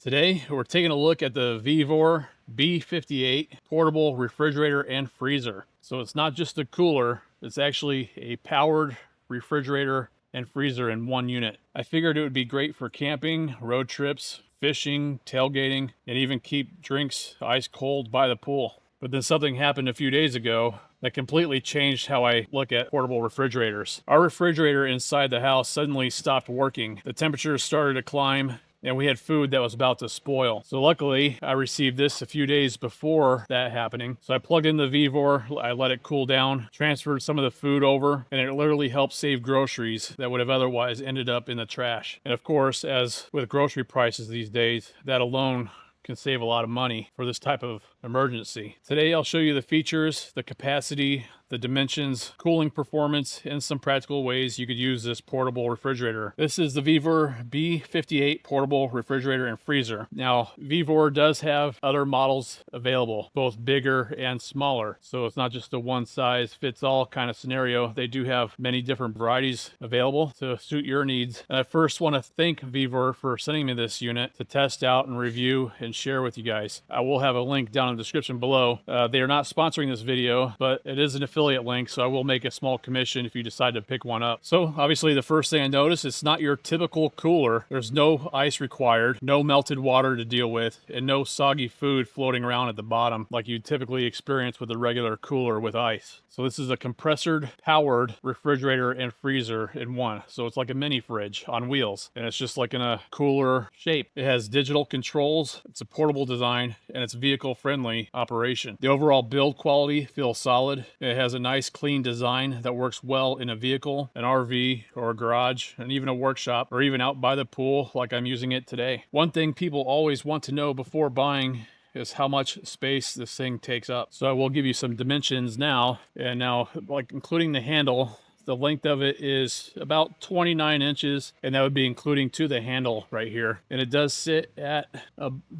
Today, we're taking a look at the VEVOR B58 Portable Refrigerator and Freezer. So it's not just a cooler, it's actually a powered refrigerator and freezer in one unit. I figured it would be great for camping, road trips, fishing, tailgating, and even keep drinks ice cold by the pool. But then something happened a few days ago that completely changed how I look at portable refrigerators. Our refrigerator inside the house suddenly stopped working. The temperatures started to climb, and we had food that was about to spoil. So luckily, I received this a few days before that happening. So I plugged in the VEVOR, I let it cool down, transferred some of the food over, and it literally helped save groceries that would have otherwise ended up in the trash. And of course, as with grocery prices these days, that alone can save a lot of money for this type of emergency. Today I'll show you the features, the capacity, the dimensions, cooling performance, and some practical ways you could use this portable refrigerator. This is the VEVOR B58 Portable Refrigerator and Freezer. Now, VEVOR does have other models available, both bigger and smaller. So it's not just a one size fits all kind of scenario. They do have many different varieties available to suit your needs. And I first want to thank VEVOR for sending me this unit to test out and review and share with you guys. I will have a link down in the description below. They are not sponsoring this video, but it is an affiliate link, so I will make a small commission if you decide to pick one up. So obviously the first thing I notice, it's not your typical cooler. There's no ice required, no melted water to deal with, and no soggy food floating around at the bottom like you typically experience with a regular cooler with ice. So this is a compressor powered refrigerator and freezer in one. So it's like a mini fridge on wheels, and it's just like in a cooler shape. It has digital controls, it's a portable design, and it's vehicle friendly operation. The overall build quality feels solid. It has a nice clean design that works well in a vehicle, an RV, or a garage, and even a workshop, or even out by the pool like I'm using it today. One thing people always want to know before buying is how much space this thing takes up. So I will give you some dimensions now, and now, like including the handle, the length of it is about 29 inches, and that would be including to the handle right here. And it does sit at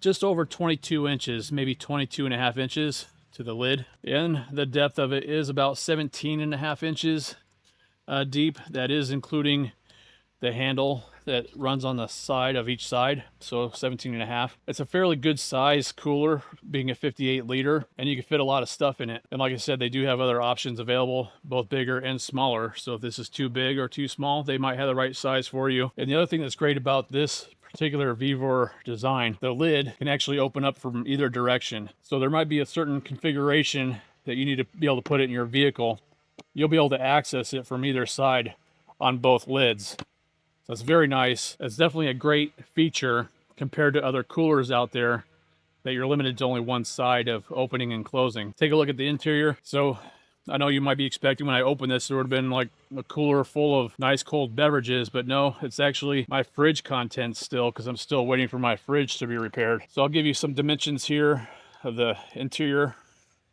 just over 22 inches, maybe 22 and a half inches to the lid. And the depth of it is about 17 and a half inches deep. That is including the handle that runs on the side of each side, so 17 and a half. It's a fairly good size cooler, being a 58 liter, and you can fit a lot of stuff in it. And like I said, they do have other options available, both bigger and smaller. So if this is too big or too small, they might have the right size for you. And the other thing that's great about this particular VEVOR design, the lid can actually open up from either direction. So there might be a certain configuration that you need to be able to put it in your vehicle. You'll be able to access it from either side on both lids. So it's very nice. It's definitely a great feature compared to other coolers out there that you're limited to only one side of opening and closing. Take a look at the interior. So I know you might be expecting when I open this, there would have been like a cooler full of nice cold beverages, but no, it's actually my fridge contents still, because I'm still waiting for my fridge to be repaired. So I'll give you some dimensions here of the interior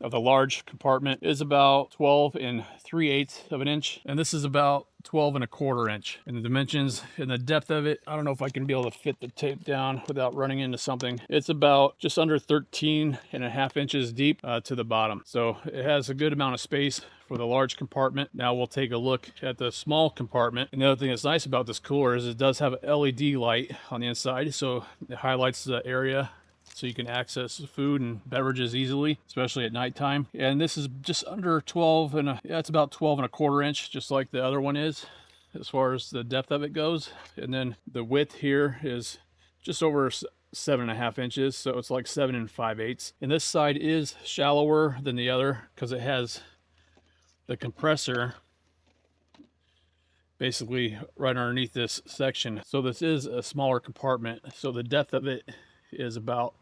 of the large compartment. Is about 12 3/8 of an inch, and this is about 12 1/4 inch. And the dimensions and the depth of it, I don't know if I can be able to fit the tape down without running into something. It's about just under 13 and a half inches deep to the bottom. So it has a good amount of space for the large compartment. Now we'll take a look at the small compartment. And the other thing that's nice about this cooler is it does have an LED light on the inside, so it highlights the area so you can access food and beverages easily, especially at nighttime. And this is just under 12 and it's about 12 1/4 inch, just like the other one is, as far as the depth of it goes. And then the width here is just over 7.5 inches, so it's like 7 5/8. And this side is shallower than the other because it has the compressor basically right underneath this section. So this is a smaller compartment, so the depth of it is about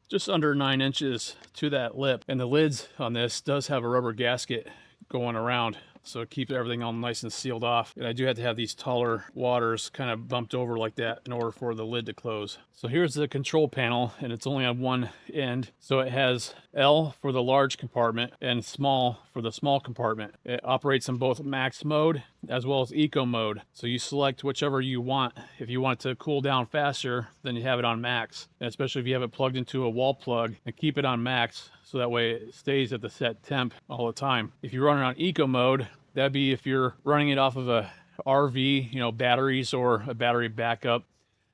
just under 9 inches to that lip. And the lids on this does have a rubber gasket going around, so it keeps everything all nice and sealed off. And I do have to have these taller waters kind of bumped over like that in order for the lid to close. So here's the control panel, and it's only on one end. So it has L for the large compartment and small for the small compartment. It operates in both max mode as well as eco mode. So you select whichever you want. If you want it to cool down faster, then you have it on max. And especially if you have it plugged into a wall plug, and keep it on max, so that way it stays at the set temp all the time. If you run it on eco mode, that'd be if you're running it off of a RV, batteries or a battery backup.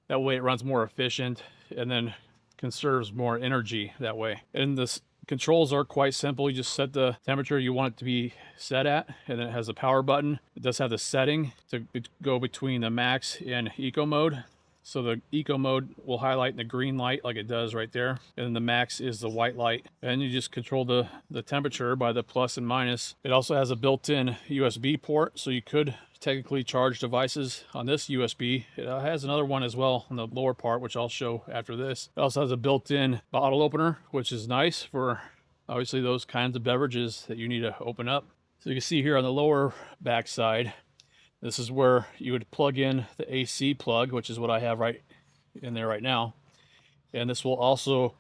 That way it runs more efficient and then conserves more energy that way. And this controls are quite simple. You just set the temperature you want it to be set at, and then it has a power button. It does have the setting to go between the max and eco mode. So the eco mode will highlight in the green light like it does right there. And the max is the white light. And you just control the temperature by the plus and minus. It also has a built-in USB port, so you could technically charge devices on this USB. It has another one as well on the lower part, which I'll show after this. It also has a built-in bottle opener, which is nice for obviously those kinds of beverages that you need to open up. So you can see here on the lower back side, this is where you would plug in the AC plug, which is what I have right in there right now. And this will also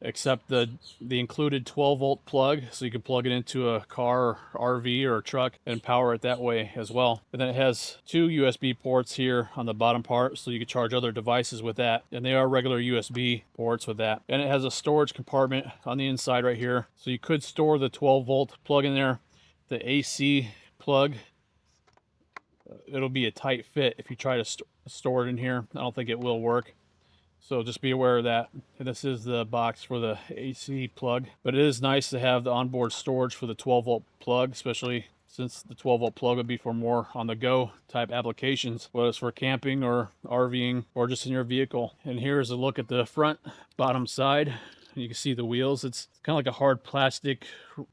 accept the included 12-volt plug, so you can plug it into a car or RV or a truck and power it that way as well. And then it has 2 USB ports here on the bottom part, so you can charge other devices with that. And they are regular USB ports with that. And it has a storage compartment on the inside right here, so you could store the 12-volt plug in there. The AC plug, it'll be a tight fit if you try to store it in here. I don't think it will work. So just be aware of that. And this is the box for the AC plug. But it is nice to have the onboard storage for the 12-volt plug, especially since the 12-volt plug would be for more on-the-go type applications, whether it's for camping or RVing or just in your vehicle. And here's a look at the front bottom side. You can see the wheels. It's kind of like a hard plastic,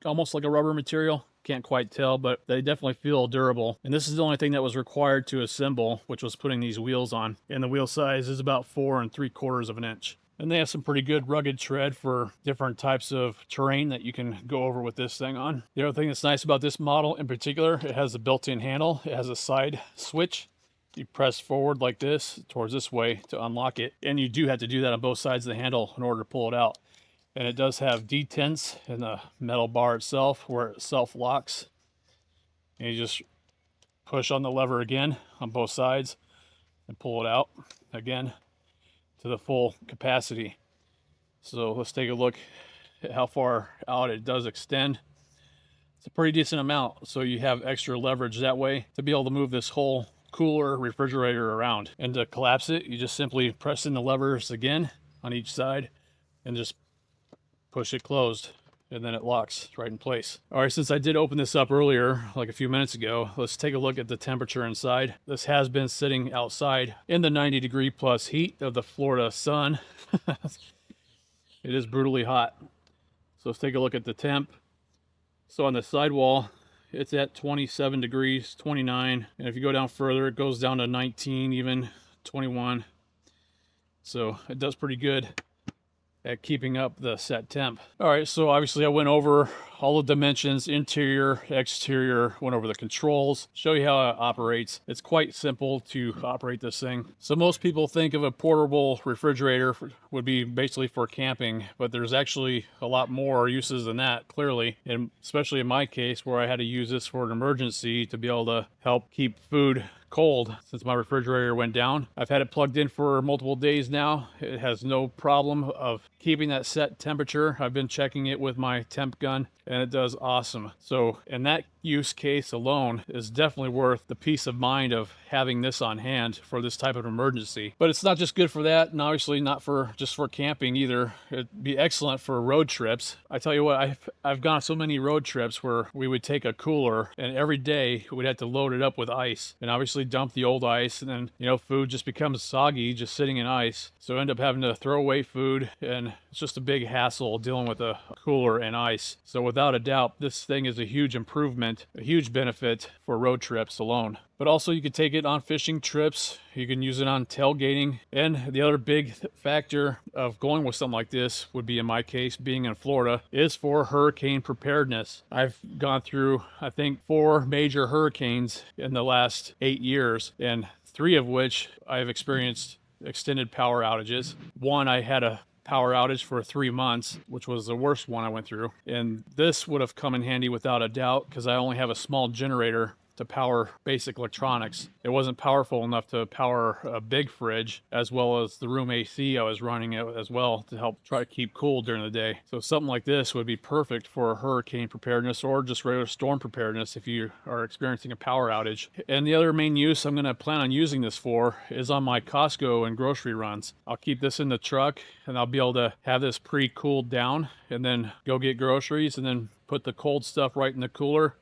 almost like a rubber material. Can't quite tell, but they definitely feel durable. And this is the only thing that was required to assemble, which was putting these wheels on. And the wheel size is about 4 3/4 of an inch. And they have some pretty good rugged tread for different types of terrain that you can go over with this thing on. The other thing that's nice about this model in particular, it has a built-in handle. It has a side switch. You press forward like this towards this way to unlock it. And you do have to do that on both sides of the handle in order to pull it out. And it does have detents in the metal bar itself where it self-locks. And you just push on the lever again on both sides and pull it out again to the full capacity. So let's take a look at how far out it does extend. It's a pretty decent amount, so you have extra leverage that way to be able to move this whole cooler refrigerator around. And to collapse it, you just simply press in the levers again on each side and just push it closed, and then it locks right in place. All right, since I did open this up earlier, like a few minutes ago, let's take a look at the temperature inside. This has been sitting outside in the 90-degree plus heat of the Florida sun. It is brutally hot. So let's take a look at the temp. So on the sidewall, it's at 27 degrees, 29. And if you go down further, it goes down to 19, even 21. So it does pretty good at keeping up the set temp. All right, so obviously I went over all the dimensions, interior, exterior, went over the controls, show you how it operates. It's quite simple to operate this thing. So most people think of a portable refrigerator would be basically for camping, but there's actually a lot more uses than that, clearly. And especially in my case, where I had to use this for an emergency to be able to help keep food cold since my refrigerator went down. I've had it plugged in for multiple days now. It has no problem of keeping that set temperature. I've been checking it with my temp gun and it does awesome. So in that use case alone is definitely worth the peace of mind of having this on hand for this type of emergency. But it's not just good for that, and obviously not for just for camping either. It'd be excellent for road trips. I tell you what, I've gone on so many road trips where we would take a cooler and every day we'd have to load it up with ice and obviously dump the old ice, and then food just becomes soggy just sitting in ice. So end up having to throw away food, and it's just a big hassle dealing with a cooler and ice. So without a doubt, this thing is a huge improvement, a huge benefit for road trips alone. But also you could take it on fishing trips. You can use it on tailgating. And the other big factor of going with something like this would be, in my case, being in Florida, is for hurricane preparedness. I've gone through, I think, 4 major hurricanes in the last 8 years, and 3 of which I've experienced extended power outages. One, I had a power outage for 3 months, which was the worst one I went through. And this would have come in handy without a doubt, because I only have a small generator to power basic electronics. It wasn't powerful enough to power a big fridge, as well as the room AC I was running it as well to help try to keep cool during the day. So something like this would be perfect for hurricane preparedness or just regular storm preparedness if you are experiencing a power outage. And the other main use I'm going to plan on using this for is on my Costco and grocery runs. I'll keep this in the truck and I'll be able to have this pre-cooled down and then go get groceries and then put the cold stuff right in the cooler.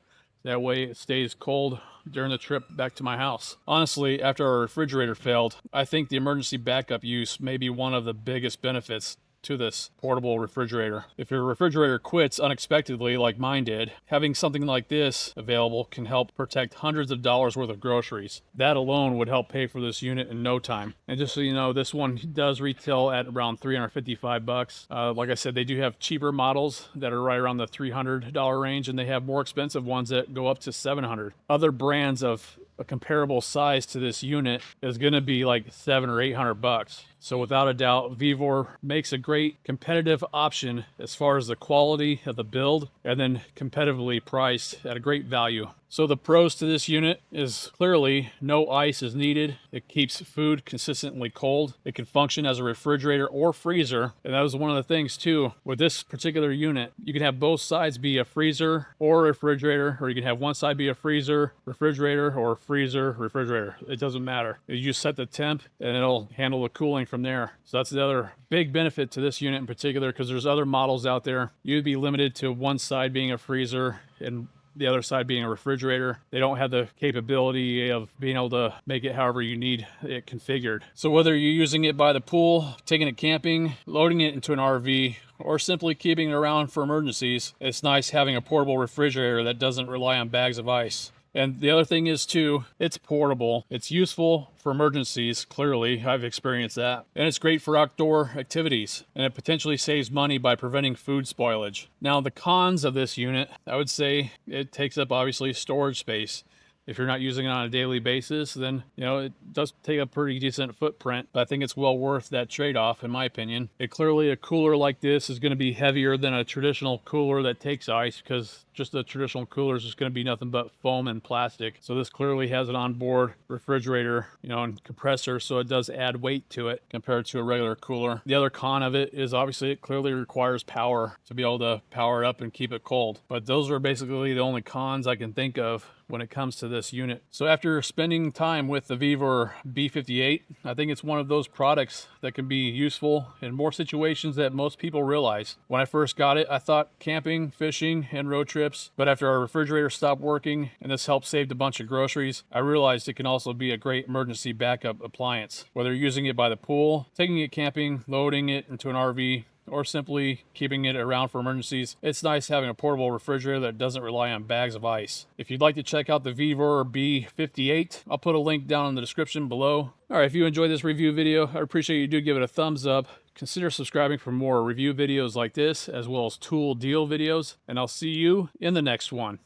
That way it stays cold during the trip back to my house. Honestly, after our refrigerator failed, I think the emergency backup use may be one of the biggest benefits to this portable refrigerator. If your refrigerator quits unexpectedly like mine did, having something like this available can help protect hundreds of dollars worth of groceries. That alone would help pay for this unit in no time. And just so you know, this one does retail at around $355. Like I said, they do have cheaper models that are right around the $300 range, and they have more expensive ones that go up to $700. Other brands of a comparable size to this unit is going to be like $700 or $800. So without a doubt, VEVOR makes a great competitive option as far as the quality of the build, and then competitively priced at a great value. So the pros to this unit is clearly no ice is needed. It keeps food consistently cold. It can function as a refrigerator or freezer. And that was one of the things too, with this particular unit, you can have both sides be a freezer or a refrigerator, or you can have one side be a freezer, refrigerator, or freezer, refrigerator. It doesn't matter. You just set the temp and it'll handle the cooling from there. So that's the other big benefit to this unit in particular, because there's other models out there. You'd be limited to one side being a freezer and the other side being a refrigerator. They don't have the capability of being able to make it however you need it configured. So whether you're using it by the pool, taking it camping, loading it into an RV, or simply keeping it around for emergencies, it's nice having a portable refrigerator that doesn't rely on bags of ice. And the other thing is too, it's portable. It's useful for emergencies, clearly. I've experienced that. And it's great for outdoor activities. And it potentially saves money by preventing food spoilage. Now, the cons of this unit, I would say it takes up obviously storage space. If you're not using it on a daily basis, then, it does take a pretty decent footprint, but I think it's well worth that trade-off, in my opinion. Clearly, a cooler like this is going to be heavier than a traditional cooler that takes ice, because just a traditional cooler is just going to be nothing but foam and plastic. So this clearly has an onboard refrigerator, and compressor, so it does add weight to it compared to a regular cooler. The other con of it is obviously it clearly requires power to be able to power it up and keep it cold. But those are basically the only cons I can think of when it comes to this unit. So after spending time with the VEVOR B58, I think it's one of those products that can be useful in more situations that most people realize. When I first got it, I thought camping, fishing, and road trips, but after our refrigerator stopped working and this helped save a bunch of groceries, I realized it can also be a great emergency backup appliance. Whether you're using it by the pool, taking it camping, loading it into an RV, or simply keeping it around for emergencies, it's nice having a portable refrigerator that doesn't rely on bags of ice. If you'd like to check out the VEVOR B58, I'll put a link down in the description below. Alright, if you enjoyed this review video, I'd appreciate you do give it a thumbs up. Consider subscribing for more review videos like this, as well as tool deal videos, and I'll see you in the next one.